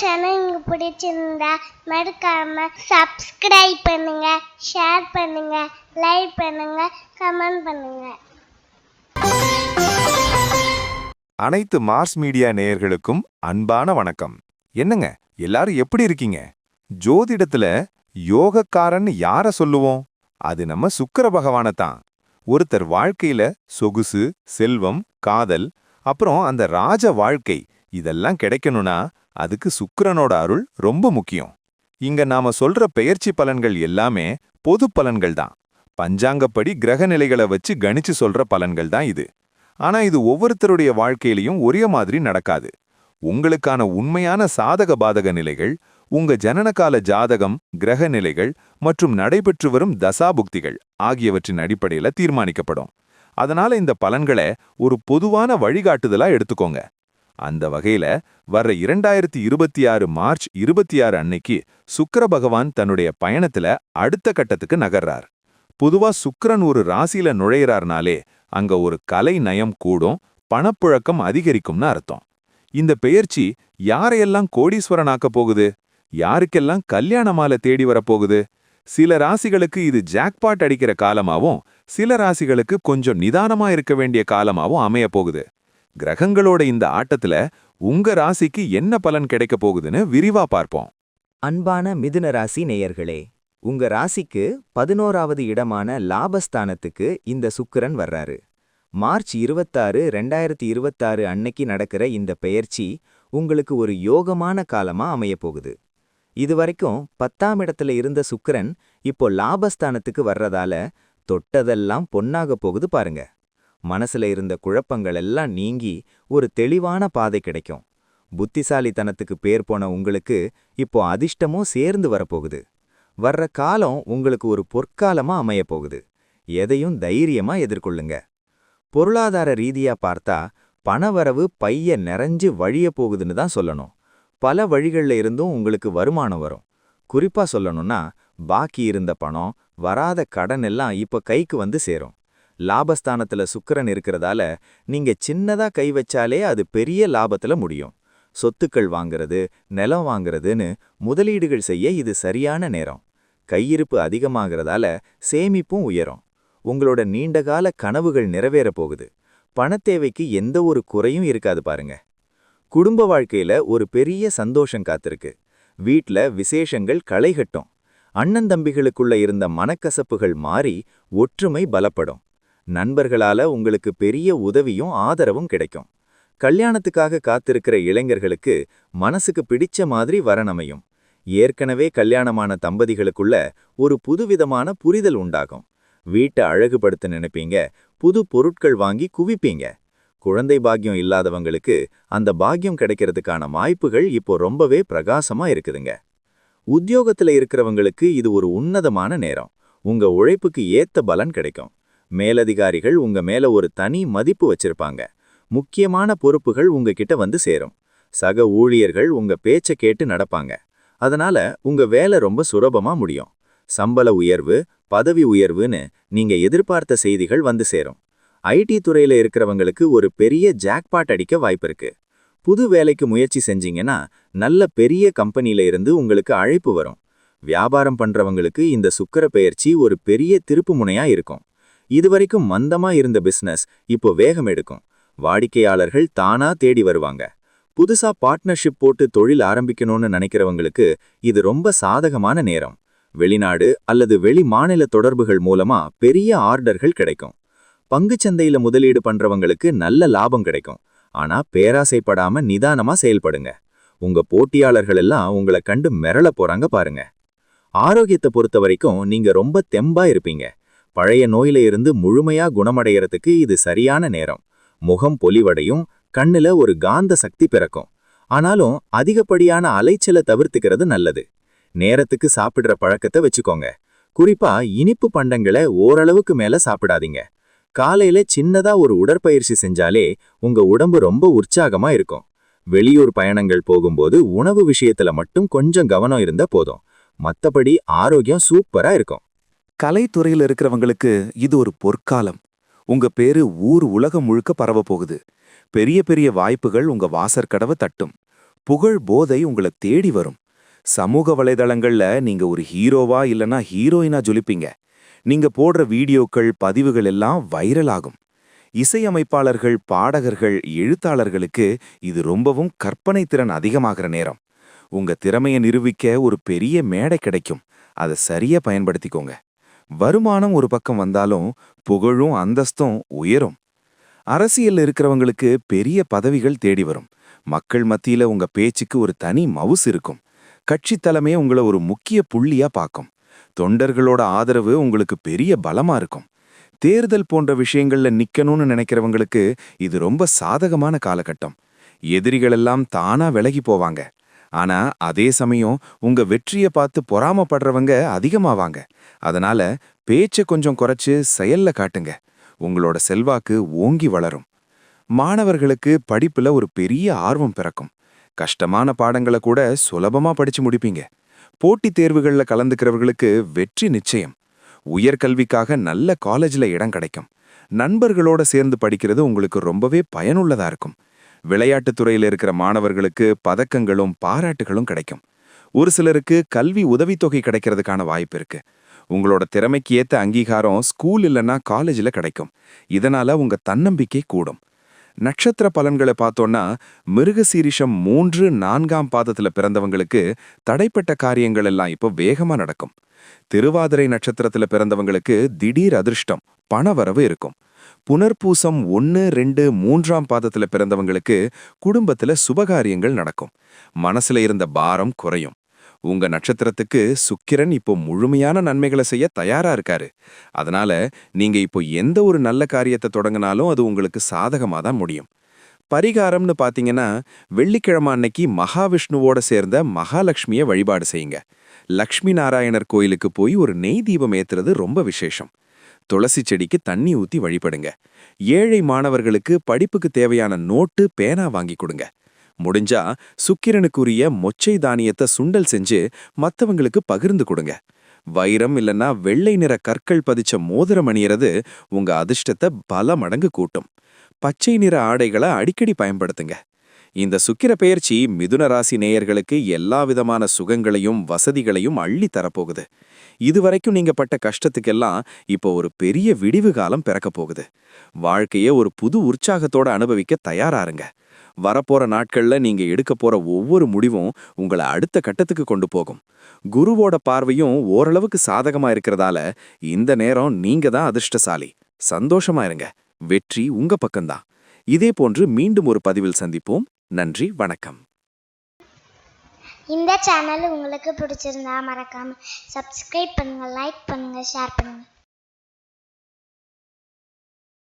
Channel உங்களுக்கு பிடிச்சிருந்தா மறக்காம சப்ஸ்கிரைப் பண்ணுங்க, ஷேர் பண்ணுங்க, லைக் பண்ணுங்க, கமெண்ட் பண்ணுங்க. அனைத்து மாஸ் மீடியா நேயர்களுக்கும் அன்பான வணக்கம். என்னங்க எல்லாரும் எப்படி இருக்கீங்க? ஜோதிடத்துல யோகக்காரன் யார சொல்லுவோம்? அது நம்ம சுக்கிர பகவானத்தான். ஒருத்தர் வாழ்க்கையில சொகுசு, செல்வம், காதல், அப்புறம் அந்த ராஜ வாழ்க்கை இதெல்லாம் கிடைக்கணும்னா அதுக்கு சுக்கிரனோட அருள் ரொம்ப முக்கியம். இங்க நாம சொல்ற பெயர்ச்சி பலன்கள் எல்லாமே பொது பலன்கள் தான். பஞ்சாங்கப்படி கிரக நிலைகளை வச்சு கணிச்சு சொல்ற பலன்கள் தான் இது. ஆனா இது ஒவ்வொருத்தருடைய வாழ்க்கையிலையும் ஒரே மாதிரி நடக்காது. உங்களுக்கான உண்மையான சாதக பாதக நிலைகள் உங்க ஜனனகால ஜாதகம், கிரக நிலைகள் மற்றும் நடைபெற்று வரும் தசாபுக்திகள் ஆகியவற்றின் அடிப்படையில தீர்மானிக்கப்படும். அதனால இந்த பலன்களை ஒரு பொதுவான வழிகாட்டுதலா எடுத்துக்கோங்க. அந்த வகையில வர்ற 2026 மார்ச் 26 அன்னைக்கு சுக்கிர பகவான் தன்னுடைய பயணத்துல அடுத்த கட்டத்துக்கு நகர்றார். பொதுவா சுக்கிரன் ஒரு ராசியில நுழையிறார்னாலே அங்க ஒரு கலை நயம் கூடும், பணப்புழக்கம் அதிகரிக்கும்னு அர்த்தம். இந்த பெயர்ச்சி யாரையெல்லாம் கோடீஸ்வரனாக்க போகுது, யாருக்கெல்லாம் கல்யாண மாலை தேடி வரப்போகுது? சில ராசிகளுக்கு இது ஜாக்பாட் அடிக்கிற காலமாவும், சில ராசிகளுக்கு கொஞ்சம் நிதானமா இருக்க வேண்டிய காலமாவும் அமைய போகுது. கிரகங்களோட இந்த ஆட்டத்துல உங்க ராசிக்கு என்ன பலன் கிடைக்க போகுதுன்னு விரிவா பார்ப்போம். அன்பான மிதுன ராசி நேயர்களே, உங்க ராசிக்கு 11வது இடமான லாபஸ்தானத்துக்கு இந்த சுக்கிரன் வர்றாரு. மார்ச் 26, 2026 அன்னைக்கு நடக்கிற இந்த பெயர்ச்சி உங்களுக்கு ஒரு யோகமான காலமா அமையப்போகுது. இதுவரைக்கும் 10ஆம் இடத்துல இருந்த சுக்கிரன் இப்போ லாபஸ்தானத்துக்கு வர்றதால தொட்டதெல்லாம் பொன்னாக போகுது பாருங்க. மனசுல இருந்த குழப்பங்கள் எல்லாம் நீங்கி ஒரு தெளிவான பாதை கிடைக்கும். புத்திசாலித்தனத்துக்கு பேர் போன உங்களுக்கு இப்போ அதிர்ஷ்டமும் சேர்ந்து வரப்போகுது. வர்ற காலம் உங்களுக்கு ஒரு பொற்காலமா அமையப்போகுது. எதையும் தைரியமா எதிர்கொள்ளுங்க. பொருளாதார ரீதியா பார்த்தா பணவரவு பைய நிறைஞ்சு வழிய போகுதுன்னு தான் சொல்லணும். பல வழிகள்ல இருந்தும் உங்களுக்கு வருமானம் வரும். குறிப்பா சொல்லணும்னா பாக்கி இருந்த பணம், வராத கடன் எல்லாம் இப்ப கைக்கு வந்து சேரும். லாபஸ்தானத்துல சுக்கிரன் இருக்கிறதால நீங்க சின்னதா கை வச்சாலே அது பெரிய லாபத்துல முடியும். சொத்துக்கள் வாங்குறது, நிலம் வாங்குறதுன்னு முதலீடுகள் செய்ய இது சரியான நேரம். கையிருப்பு அதிகமாகிறதால சேமிப்பும் உயரும். உங்களோட நீண்டகால கனவுகள் நிறைவேற போகுது. பணத்தேவைக்கு எந்த ஒரு குறையும் இருக்காது பாருங்க. குடும்ப வாழ்க்கையில ஒரு பெரிய சந்தோஷம் காத்திருக்கு. வீட்ல விசேஷங்கள் களைகட்டும். அண்ணன் தம்பிகளுக்குள்ள இருந்த மனக்கசப்புகள் மாறி ஒற்றுமை பலப்படும். நண்பர்களால உங்களுக்கு பெரிய உதவியும் ஆதரவும் கிடைக்கும். கல்யாணத்துக்காக காத்திருக்கிற இளைஞர்களுக்கு மனசுக்கு பிடிச்ச மாதிரி வரனமையும். ஏற்கனவே கல்யாணமான தம்பதிகளுக்குள்ள ஒரு புதுவிதமான புரிதல் உண்டாகும். வீட்டை அழகுபடுத்த நினைப்பீங்க, புது பொருட்கள் வாங்கி குவிப்பீங்க. குழந்தை பாக்கியம் இல்லாதவங்களுக்கு அந்த பாக்கியம் கிடைக்கிறதுக்கான வாய்ப்புகள் இப்போ ரொம்பவே பிரகாசமா இருக்குதுங்க. உத்தியோகத்துல இருக்கிறவங்களுக்கு இது ஒரு உன்னதமான நேரம். உங்க உழைப்புக்கு ஏத்த பலன் கிடைக்கும். மேலதிகாரிகள் உங்க மேல ஒரு தனி மதிப்பு வச்சிருப்பாங்க. முக்கியமான பொறுப்புகள் உங்ககிட்ட வந்து சேரும். சக ஊழியர்கள் உங்க பேச்ச கேட்டு நடப்பாங்க. அதனால உங்க வேலை ரொம்ப சுலபமா முடியும். சம்பள உயர்வு, பதவி உயர்வுன்னு நீங்க எதிர்பார்த்த செய்திகள் வந்து சேரும். ஐடி துறையில இருக்கிறவங்களுக்கு ஒரு பெரிய ஜாக்பாட் அடிக்க வாய்ப்பு இருக்கு. புது வேலைக்கு முயற்சி செஞ்சீங்கன்னா நல்ல பெரிய கம்பெனில இருந்து உங்களுக்கு அழைப்பு வரும். வியாபாரம் பண்றவங்களுக்கு இந்த சுக்கிர பெயர்ச்சி ஒரு பெரிய திருப்பு முனையா இருக்கும். இதுவரைக்கும் மந்தமா இருந்த பிசினஸ் இப்போ வேகம் எடுக்கும். வாடிக்கையாளர்கள் தானா தேடி வருவாங்க. புதுசா பார்ட்னர்ஷிப் போட்டு தொழில் ஆரம்பிக்கணும்னு நினைக்கிறவங்களுக்கு இது ரொம்ப சாதகமான நேரம். வெளிநாடு அல்லது வெளி மாநில தொடர்புகள் மூலமா பெரிய ஆர்டர்கள் கிடைக்கும். பங்குச்சந்தையில முதலீடு பண்றவங்களுக்கு நல்ல லாபம் கிடைக்கும். ஆனா பேராசைப்படாம நிதானமா செயல்படுங்க. உங்க போட்டியாளர்கள் எல்லாம் உங்களை கண்டு மிரள போறாங்க பாருங்க. ஆரோக்கியத்தை பொறுத்த வரைக்கும் நீங்க ரொம்ப தெம்பா இருப்பீங்க. பழைய நோயில இருந்து முழுமையா குணமடைகிறதுக்கு இது சரியான நேரம். முகம் பொலிவடையும், கண்ணுல ஒரு காந்த சக்தி பிறக்கும். ஆனாலும் அதிகப்படியான அலைச்சலை தவிர்த்துக்கிறது நல்லது. நேரத்துக்கு சாப்பிடுற பழக்கத்தை வச்சுக்கோங்க. குறிப்பா இனிப்பு பண்டங்களை ஓரளவுக்கு மேல சாப்பிடாதீங்க. காலையில சின்னதா ஒரு உடற்பயிற்சி செஞ்சாலே உங்க உடம்பு ரொம்ப உற்சாகமா இருக்கும். வெளியூர் பயணங்கள் போகும்போது உணவு விஷயத்துல மட்டும் கொஞ்சம் கவனம் இருந்தா போதும். மத்தபடி ஆரோக்கியம் சூப்பரா இருக்கும். கலைத்துறையில் இருக்கிறவங்களுக்கு இது ஒரு பொற்காலம். உங்க பேரு ஊர் உலகம் முழுக்க பரவ போகுது. பெரிய பெரிய வாய்ப்புகள் உங்க வாசற்கதவை தட்டும். புகழ் போதை உங்களை தேடி வரும். சமூக வலைதளங்கள்ல நீங்க ஒரு ஹீரோவா இல்லனா ஹீரோயினா ஜொலிப்பீங்க. நீங்க போடுற வீடியோக்கள், பதிவுகள் எல்லாம் வைரல் ஆகும். இசையமைப்பாளர்கள், பாடகர்கள், எழுத்தாளர்களுக்கு இது ரொம்பவும் கற்பனை திறன் அதிகமாகிற நேரம். உங்க திறமையை நிரூபிக்க ஒரு பெரிய மேடை கிடைக்கும். அதை சரியா பயன்படுத்திக்கோங்க. வருமானம் ஒரு பக்கம் வந்தாலும் புகழும் அந்தஸ்தும் உயரும். அரசியல்ல இருக்கிறவங்களுக்கு பெரிய பதவிகள் தேடி வரும். மக்கள் மத்தியில உங்க பேச்சுக்கு ஒரு தனி மவுசு இருக்கும். கட்சி தலைமையே உங்களை ஒரு முக்கிய புள்ளியா பார்க்கும். தொண்டர்களோட ஆதரவு உங்களுக்கு பெரிய பலமா இருக்கும். தேர்தல் போன்ற விஷயங்கள்ல நிக்கணும்னு நினைக்கிறவங்களுக்கு இது ரொம்ப சாதகமான காலகட்டம். எதிரிகளெல்லாம் தானா விலகி போவாங்க. ஆனா அதே சமயம் உங்க வெற்றியை பார்த்து பொறாமப்படுறவங்க அதிகமாவாங்க. அதனால பேச்சை கொஞ்சம் குறைச்சு செயல்ல காட்டுங்க. உங்களோட செல்வாக்கு ஓங்கி வளரும். மாணவர்களுக்கு படிப்புல ஒரு பெரிய ஆர்வம் பிறக்கும். கஷ்டமான பாடங்களை கூட சுலபமா படிச்சு முடிப்பீங்க. போட்டித் தேர்வுகள்ல கலந்துக்கிறவர்களுக்கு வெற்றி நிச்சயம். உயர்கல்விக்காக நல்ல காலேஜ்ல இடம் கிடைக்கும். நண்பர்களோட சேர்ந்து படிக்கிறது உங்களுக்கு ரொம்பவே பயனுள்ளதா இருக்கும். விளையாட்டுத் துறையில இருக்கிற மாணவர்களுக்கு பதக்கங்களும் பாராட்டுகளும் கிடைக்கும். ஒரு சிலருக்கு கல்வி உதவித்தொகை கிடைக்கிறதுக்கான வாய்ப்பு இருக்கு. உங்களோட திறமைக்கு ஏத்த அங்கீகாரம் ஸ்கூல் இல்லைன்னா காலேஜில் கிடைக்கும். இதனால உங்க தன்னம்பிக்கை கூடும். நட்சத்திர பலன்களை பார்த்தோன்னா, மிருகசீரிஷம் 3, 4ஆம் பாதத்துல பிறந்தவங்களுக்கு தடைப்பட்ட காரியங்கள் எல்லாம் இப்போ வேகமா நடக்கும். திருவாதிரை நட்சத்திரத்துல பிறந்தவங்களுக்கு திடீர் அதிர்ஷ்டம், பணவரவு இருக்கும். புனர்பூசம் 1, 2, 3ஆம் பாதத்துல பிறந்தவங்களுக்கு குடும்பத்துல சுபகாரியங்கள் நடக்கும். மனசுல இருந்த பாரம் குறையும். உங்க நட்சத்திரத்துக்கு சுக்கிரன் இப்போ முழுமையான நன்மைகளை செய்ய தயாரா இருக்காரு. அதனால நீங்க இப்போ எந்த ஒரு நல்ல காரியத்தை தொடங்கினாலும் அது உங்களுக்கு சாதகமா தான் முடியும். பரிகாரம்னு பாத்தீங்கன்னா, வெள்ளிக்கிழமை அன்னைக்கு மகாவிஷ்ணுவோட சேர்ந்த மகாலட்சுமியை வழிபாடு செய்யுங்க. லக்ஷ்மி நாராயணர் கோயிலுக்கு போய் ஒரு நெய் தீபம் ஏத்துறது ரொம்ப விசேஷம். துளசி செடிக்கு தண்ணி ஊத்தி வழிபடுங்க. ஏழை மாணவர்களுக்கு படிப்புக்கு தேவையான நோட்டு, பேனா வாங்கி கொடுங்க. முடிஞ்சா சுக்கிரனுக்குரிய மொச்சை தானியத்தை சுண்டல் செஞ்சு மத்தவங்களுக்கு பகிர்ந்து கொடுங்க. வைரம் இல்லைன்னா வெள்ளை நிற கற்கள் பதிச்ச மோதிரம் அணியறது உங்க அதிர்ஷ்டத்தை பல மடங்கு கூட்டும். பச்சை நிற ஆடைகளை அடிக்கடி பயன்படுத்துங்க. இந்த சுக்கிர பெயர்ச்சி மிதுன ராசி நேயர்களுக்கு எல்லா விதமான சுகங்களையும் வசதிகளையும் அள்ளி தரப்போகுது. இதுவரைக்கும் நீங்க பட்ட கஷ்டத்துக்கெல்லாம் இப்போ ஒரு பெரிய விடிவு காலம் பிறக்க போகுது. வாழ்க்கைய ஒரு புது உற்சாகத்தோட அனுபவிக்க தயாராருங்க. வரப்போற நாட்கள்ல நீங்க எடுக்க போற ஒவ்வொரு முடிவும் உங்களை அடுத்த கட்டத்துக்கு கொண்டு போகும். குருவோட பார்வையும் ஓரளவுக்கு சாதகமா இருக்கிறதால இந்த நேரம் நீங்க தான் அதிர்ஷ்டசாலி. சந்தோஷமா இருங்க. வெற்றி உங்க பக்கம்தான். இதே போன்று மீண்டும் ஒரு பதிவில் சந்திப்போம். நன்றி, வணக்கம். இந்த சேனல் உங்களுக்கு பிடிச்சிருந்தா மறக்காம சப்ஸ்கிரைப் பண்ணுங்க, லைக் பண்ணுங்க, ஷேர் பண்ணுங்க.